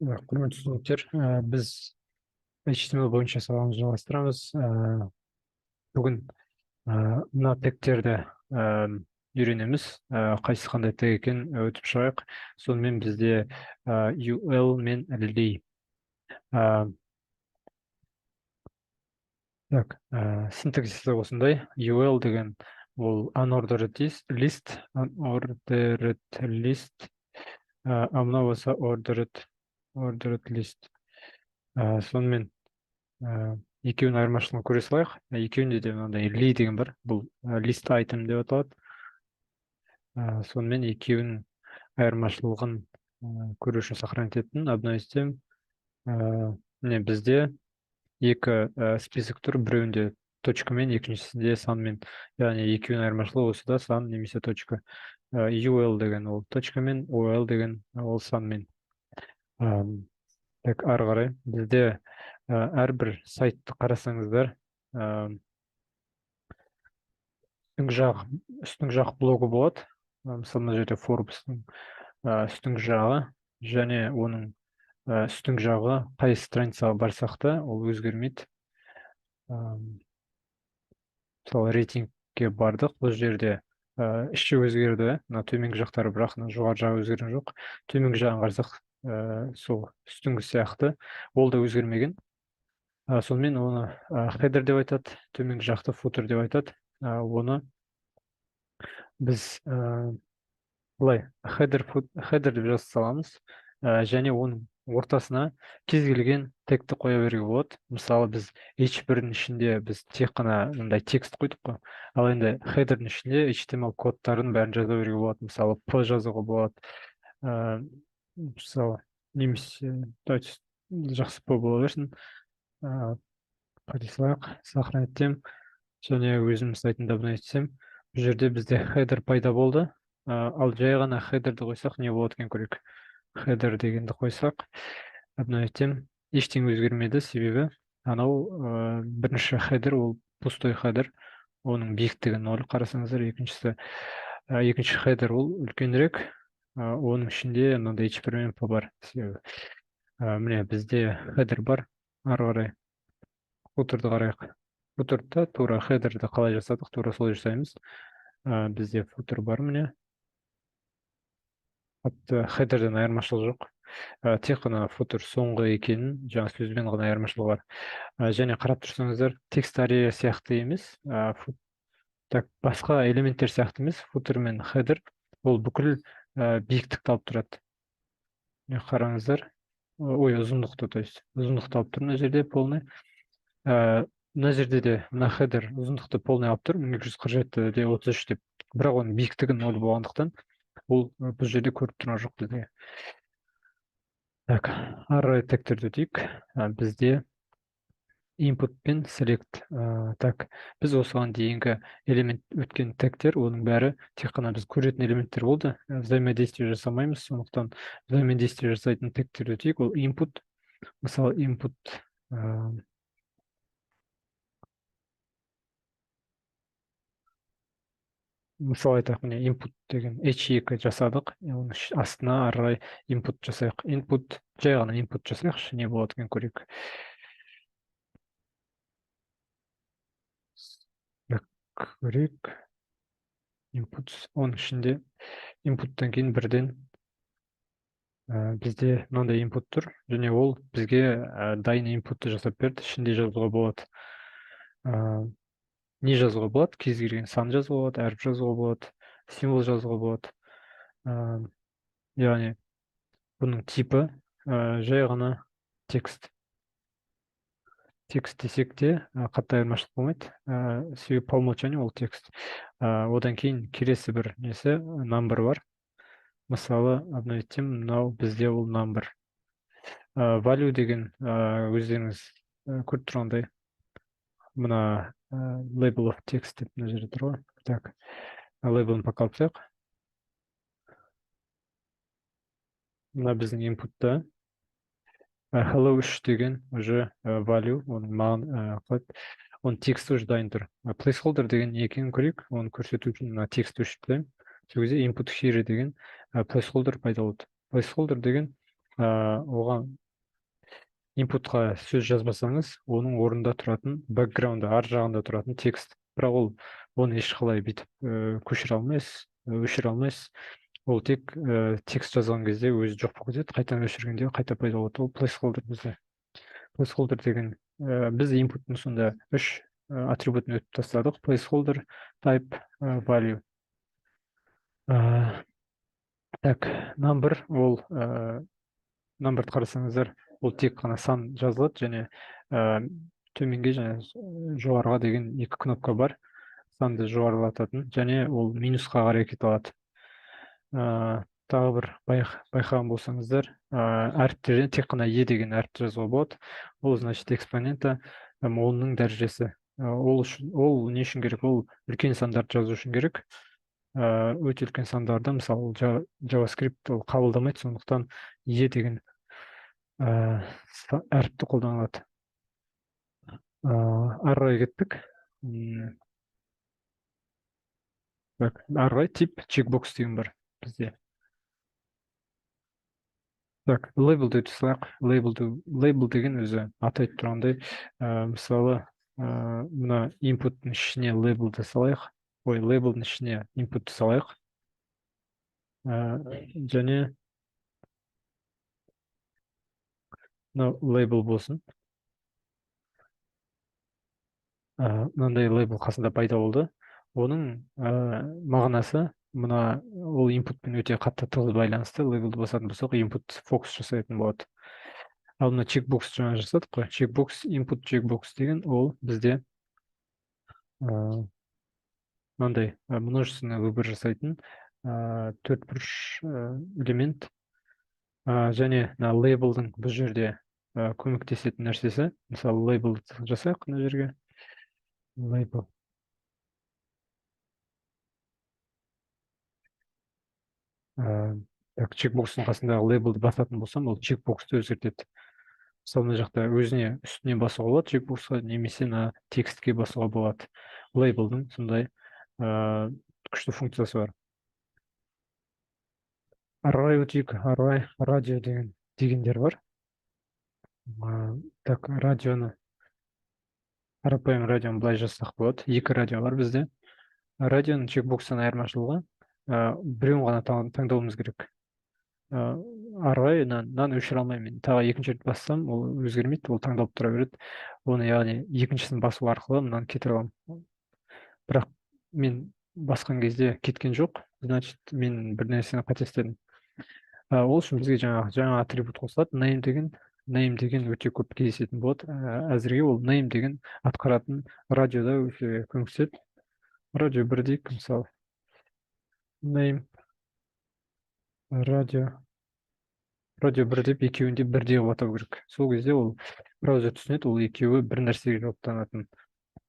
Құрметті студенттер, біз HTML бойынша сабағымызды жалғастырамыз. Бүгін мына тегтерді үйренеміз. Қайсысы қандай тег екенін өтіп шығайық. Сонымен бізде UL мен Li. Синтаксисі осындай. UL деген ол unordered list, мынау болса ordered list. Сонымен екеуінің айырмашылығын көре салайық. Екеуінде де мынандай ли деген бар. Бұл list item деп аталады. Сонымен екеуінің айырмашылығын көру үшін сохранить еттім. Обновить етемін. Міне бізде екі список тұр. Біреуінде точкамен, екіншісінде санмен. Яғни екеуінің айырмашылығы осыда сан немесе точка. UL деген ол точкамен, OL деген ол санмен. Ары қарай бізде әрбір сайтты қарасаңыздар, үстіңгі жақ блогы болады. Мысалы мына жерде Forbes-тың үстіңгі жағы және оның үстіңгі жағы қай страницаға барсақ та ол өзгермейді. Мысалы рейтингке бардық, бұл жерде іші өзгерді, мына төменгі жақтары, бірақ жоғары жағы өзгерген жоқ. Төменгі жағын қарасақ, сол үстіңгі сияқты, ол да өзгермеген. Сонымен оны header деп айтады, төменгі жақты footer деп айтады. Оны біз былай header деп жаза саламыз, және оның ортасына кез келген тегті қоя беруге болады. Мысалы біз H1-дің ішінде біз тек қана мындай текст қойдық қой. Ал енді header-дің ішінде HTML кодтарын бәрін жаза беруге болады. Мысалы P жазуға болады. Мысалы немесе жақсы P бола берсін. Қадисылайық, сохранить етем, және өзім сайтында обновить етсем, бұл жерде бізде header пайда болды. Ал жай ғана header-ді қойсақ, не болады екен көрейік. Header дегенді қойсақ, обновить етем, ештеңе өзгермеді, себебі анау бірінші header ол пустой header, оның биіктігі 0 қарасаңыздар. Екінші header ол үлкенірек, оның ішінде мынандай H1 мен P бар. Міне бізде header бар. Ары қарай футерді қарайық. Футерді тура headerді қалай жасадық, тура солай жасаймыз. Бізде футер бар міне. Headerден айырмашылық жоқ. Тек қана футер соңғы екенін, жаңа сөзбен ғана айырмашылығы бар. Және қарап тұрсаңыздар, текст ария сияқты емес, басқа элементтер сияқты емес, футер мен header ол бүкіл биіктікті алып тұрады. Қараңыздар, ұзындықты, то есть ұзындықты алып тұр мына жерде полный. Мына жерде де мына header ұзындықты полный алып тұр, 247-33 деп. Бірақ оның биіктігі 0 болғандықтан ол бұл жерде көріп тұрған жоқ бізде. Ары тегтерді өтейік. Бізде input пен select. Біз осыған дейінгі элемент өткен тегтер, оның бәрі тек қана біз көретін элементтер болды. Взаимодействие жасамаймыз, сондықтан взаимодействие жасайтын тегтерді өтейік. Ол input. Мысалы input мысалы айтайық, міне input деген H2 жасадық, оның астына ары input жасайық. Input, жай ғана input жасайықшы, не болады екен көрейік. Көрейік. Input, оның ішінде input-тан кейін бірден бізде мынандай input тұр, және ол бізге дайын input-ты жасап берді. Ішінде жазуға болады. Не жазуға болады? Кез келген сан жазуға болады, әріп жазуға болады, символ жазуға болады. Яғни бұның типі жай ғана текст. Текст десек те қатты айырмашылық болмайды. Себебі по умолчанию ол текст. Одан кейін келесі бір несі number бар. Мысалы, обновить етем, мынау бізде ол number. Value деген өздеріңіз көріп тұрғандай, мына label of text деп мына жерде тұр ғой. Label'ын пока алып тастайық. Мына біздің input'та hello 3 деген уже value, оның тексті уже дайын тұр. Placeholder деген не екенін көрейік, оны көрсету үшін мына тексті өшіріп тастаймын. Сол кезде input here деген placeholder пайда болды. Placeholder деген оған инпутқа сөз жазбасаңыз, оның орнында тұратын бэкграунда ар жағында тұратын текст. Бірақ оны ешқалай бүйтіп көшіре алмайсыз, өшіре алмайсыз. Ол тек текст жазған кезде өзі жоқ болып кетеді, қайтадан өшіргенде қайта пайда болады. Ол placeholder бізде. Placeholder деген біз инпуттың сонда үш атрибутын өтіп тастадық: placeholder, type, value. Так, number ол number қарасаңыздар, ол тек қана сан жазылады, және төменге және жоғарыға деген екі кнопка бар, санды жоғарылататын, және ол минусқа қарай кете алады. Тағы бір байқаған болсаңыздар, әріптерден тек қана е деген әріпті жазуға болады. Ол значит экспонента оның дәрежесі. Ол не үшін керек? Ол үлкен сандарды жазу үшін керек. Өте үлкен сандарды, мысалы JavaScript ол қабылдамайды, сондықтан е деген әріпті қолданылады. Ары қарай кеттік. Ары қарай тип чекбокс деген бар бізде. Так, лейбл деп салайық. Лейбл деген өзі атайды тұрғандай, мысалы мына инпуттың ішіне лейблді салайық. Лейблдің ішіне инпутты салайық. Және лейбл болсын. Мынандай лейбл қасында пайда болды. Оның мағынасы мына ол инпутпен өте қатты тығыз байланысты. Лейблді басатын болсақ, инпут фокус жасайтын болады. Ал мына чекбокс жаңа жасадық қой. Чекбокс, инпут чекбокс деген ол бізде мынандай множественный выбор жасайтын төртбұрыш элемент. Және лейблдің бұл жерде көмектесетін нәрсесі. Мысалы, лейбл жасайық мына жерге. Лейбл. Чекбокстың қасындағы лейблді басатын болсам, ол чекбоксты өзгертеді. Мысалы, мына жақта өзіне үстіне басуға болады чекбоксқа, немесе текстке басуға болады. Лейблдің сондай күшті функциясы бар. Array өтейік. Array, радио дегендер бар. Так, радионы қарапайым радионы былай жазсақ болады. Екі радио бар бізде. Радионың чекбокстан айырмашылығы, біреуін ғана таңдауымыз керек. Array-нан өшіре алмаймын. Тағы екінші рет бассам, ол өзгермейді, ол таңдалып тұра береді. Оны яғни екіншісін басу арқылы мынаны кетіре аламын. Бірақ мен басқан кезде кеткен жоқ, значит, мен бір нәрсені қате істедім. Ол үшін бізге жаңа атрибут қосылады. Name деген өте көп кездесетін болады. Әзірге ол name деген атқаратын радиода өте көмектеседі. Радио бір дейік, мысалы. Name, радио бір деп екеуінде бірдей қылып атау керек. Сол кезде ол браузер түсінеді, ол екеуі бір нәрсеге жауаптанатын.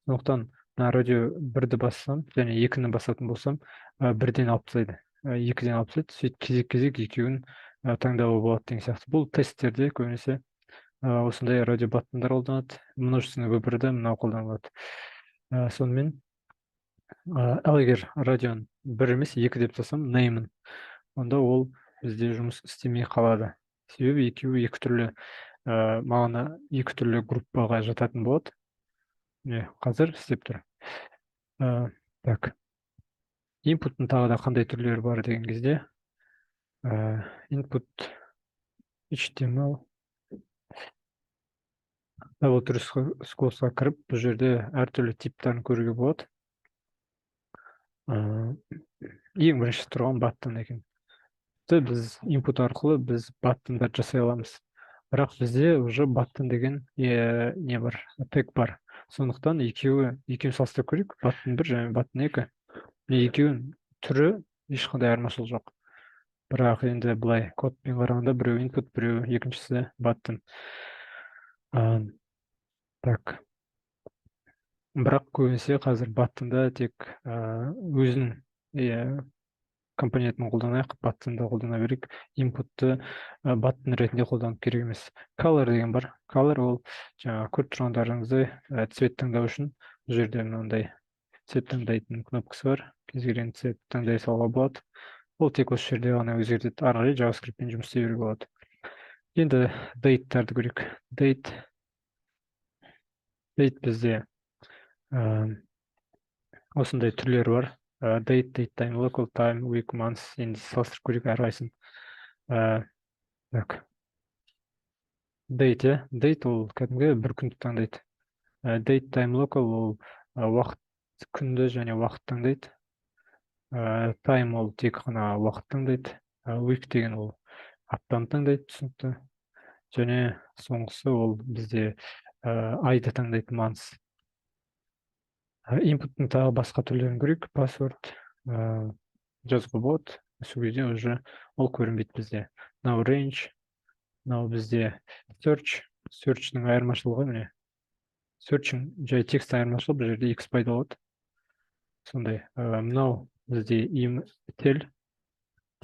Сондықтан радио бірді бассам және екіні басатын болсам, бірден алып тастайды. Екіден алып тастайды, сөйтіп кезек екеуін таңдауға болады деген сияқты. Бұл тесттерде көбінесе осындай радио баттандар қолданады. Множественный выборда мынау қолданылады. Сонымен, ал егер радионы бір емес екі деп тастасам, name'ін, онда ол бізде жұмыс істемей қалады. Себебі екеуі екі түрлі мағына, екі түрлі группаға жататын болады. Қазір істеп тұр. Так. Инпуттың тағы да қандай түрлері бар деген кезде, input HTML дабл сквозға кіріп, бұл жерде әртүрлі типтарын көруге болады. Ең бірінші тұрған баттон екен. Біз input арқылы біз баттондар жасай аламыз. Бірақ бізде уже баттон деген не бар, тег бар. Сондықтан екеуін салыстырып көрейік. Баттон 1 және баттон 2. Екеуінің түрі ешқандай айырмашылық жоқ. Бірақ енді былай кодпен қарағанда біреу input, біреу екіншісі баттон. Так. Бірақ көбінесе қазір баттонда тек өзінің компонентін қолданайық, баттонды қолдана берейік. Инпутты баттон ретінде қолданып керек емес. Color деген бар. Color ол жаңа көріп тұрғандарыңыздай цвет таңдау үшін бұл жерде мынандай цвет таңдайтын кнопкасы бар. Кез келген цвет таңдай салуға болады. Ол тек осы жерде ғана өзгертеді. Ары қарай JavaScript-пен жұмыс істей беруге болады. Енді дейттарды көрейік. Дейт бізде осындай түрлері бар. Date time, local time, week, month. Енді салыстырып көрейік әрқайсысын. Так. Дейт ол кәдімгі бір күнді таңдайды. Date time local ол уақыт, күнді және уақыт таңдайды. Time ол тек қана уақыт таңдайды. Week деген ол аптаны таңдайды, түсінікті. Және соңғысы ол бізде айды таңдайды, month. Инпуттың тағы басқа түрлерін көрейік. Password жазуға болады. Сол кезде уже ол көрінбейді бізде. Now range, мынау бізде search'ның айырмашылығы міне. Search'ың жай текст айырмашылығы, бұл жерде X пайдаланады. Сондай. Мынау бізде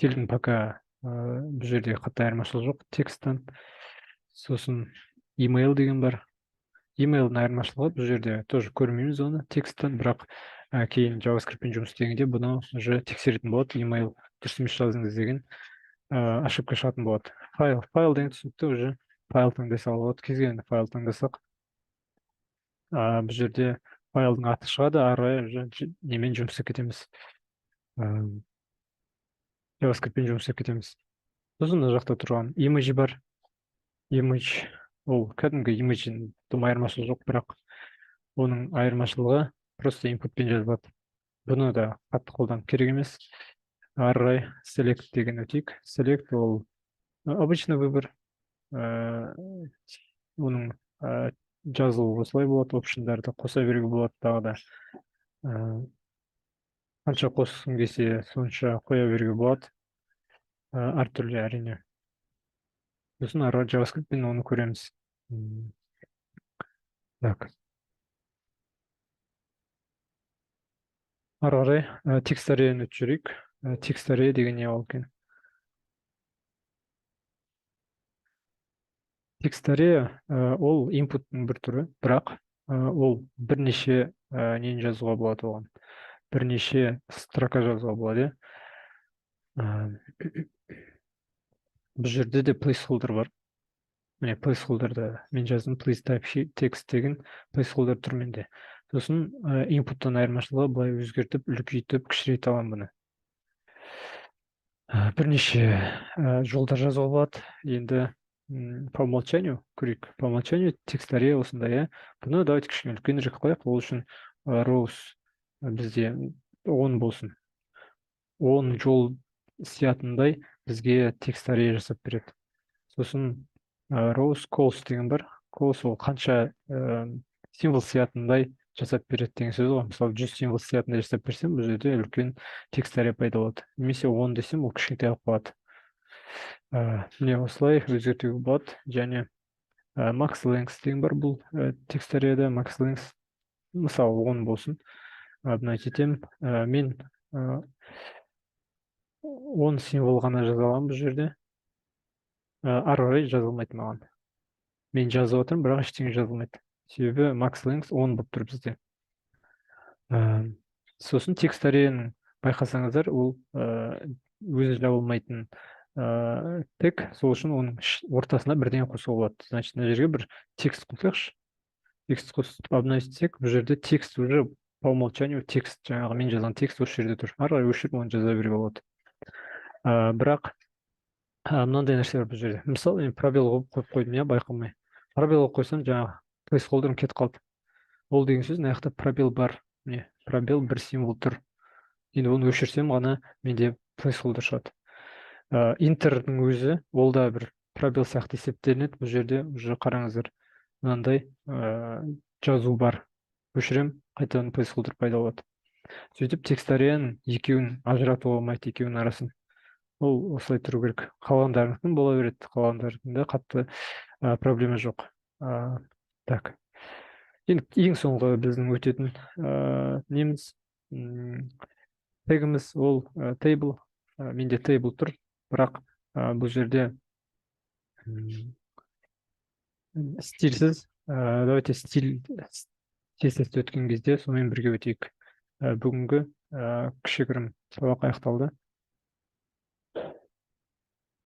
телдің пока бұл жерде қатты айырмашылығы жоқ тексттен. Сосын email деген бар. Emailдің айырмашылығы бұл жерде тоже көрмейміз оны тексттен, бірақ кейін JavaScript-пен жұмыс істегенде бұны уже тексеретін болады. Email дұрыс емес жаздыңыз деген ошибка шығатын болады. Файл деген түсінікті, уже файл таңдай салуға болады. Кез келген файл таңдасақ, бұл жерде файлдың аты шығады, ары қарай уже немен жұмыс істеп кетеміз. JavaScript-пен жұмыс істеп кетеміз. Сосын мына жақта тұрған image бар. Image ол кәдімгі имидждің тым айырмашылығы жоқ, бірақ оның айырмашылығы просто инпутпен жазылады. Бұны да қатты қолданып керек емес. Ары қарай select деген өтейік. Select ол обычный выбор. Оның жазылуы осылай болады, опшндарды қоса беруге болады тағы да. Қанша қосқым келсе, сонша қоя беруге болады. Әртүрлі әрине. Сосын ары JavaScript-пен оны көреміз. Так. Ары қарай текст аррейін өтіп жүрейік. Текст аррей деген не ол екен? Текст аррей ол инпуттың бір түрі, бірақ ол бірнеше нені жазуға болады оған. Бірнеше строка жазуға болады. Бұл жерде де placeholder бар. Міне placeholder'ды мен жаздым, please type text деген placeholder түрменде. Сосын инпуттан айырмашылығы былай өзгертіп, үлкейтіп, кішірейте аламын бұны. Бірнеше жолдар жазуға болады. Енді по умолчанию көрейік. По умолчанию текст аррей осындай. Бұны давайте кішкене үлкенірек қояйық. Ол үшін rows бізде 10 болсын. 10 жол сиятындай бізге текст аррей жасап береді. Сосын rows calls деген бар. Calls ол қанша символ сиятындай жасап береді деген сөз ғой. Мысалы 100 символ сиятындай жасап берсем, бұл жерде үлкен текст аррей пайда болады. Немесе 10 десем, ол кішкентай алып қалады. Міне осылай өзгертуге болады. Және max length деген бар бұл текст аррейде. Max length мысалы 10 болсын. Бұны айтетем. Мен 10 символ ғана жаза аламын бұл жерде. Ары қарай жазылмайды маған. Мен жазып отырмын, бірақ ештеңе жазылмайды. Себебі max length 10 болып тұр бізде. Сосын текст аррейін байқасаңыздар, ол өзі жабылмайтын тег, сол үшін оның ортасына бірден қосуға болады. Значит, мына жерге бір текст қосайықшы. Текст қосып обновить етсек, бұл жерде текст уже по умолчанию текст, жаңағы мен жазған текст осы жерде тұр. Ары қарай өшіріп оны жаза беруге болады. Бірақ мынандай нәрселер бұл жерде. Мысалы, мен пробел қойып қойдым, байқамай. Пробел қойсам, жаңағы placeholder'ым кетіп қалды. Ол деген сөз, мына жақта пробел бар. Міне, пробел бір символ тұр. Енді оны өшірсем ғана менде placeholder шығады. Интердің өзі, ол да бір пробел сияқты есептелінеді. Бұл жерде уже қараңыздар, мынандай жазу бар. Өшірем, қайтадан placeholder пайда болады. Сөйтіп текст аррейін екеуін ажыратуға болмайды, екеуінің арасын. Ол осылай тұру керек. Қалғандарының бола береді. Қалғандарында қатты проблема жоқ. Так. Ең соңғы біздің өтетін неміз тегіміз ол table. Менде table тұр, бірақ бұл жерде стильсіз. Давайте стиль тестті өткен кезде сонымен бірге өтейік. Бүгінгі кішігірім сабақ аяқталды.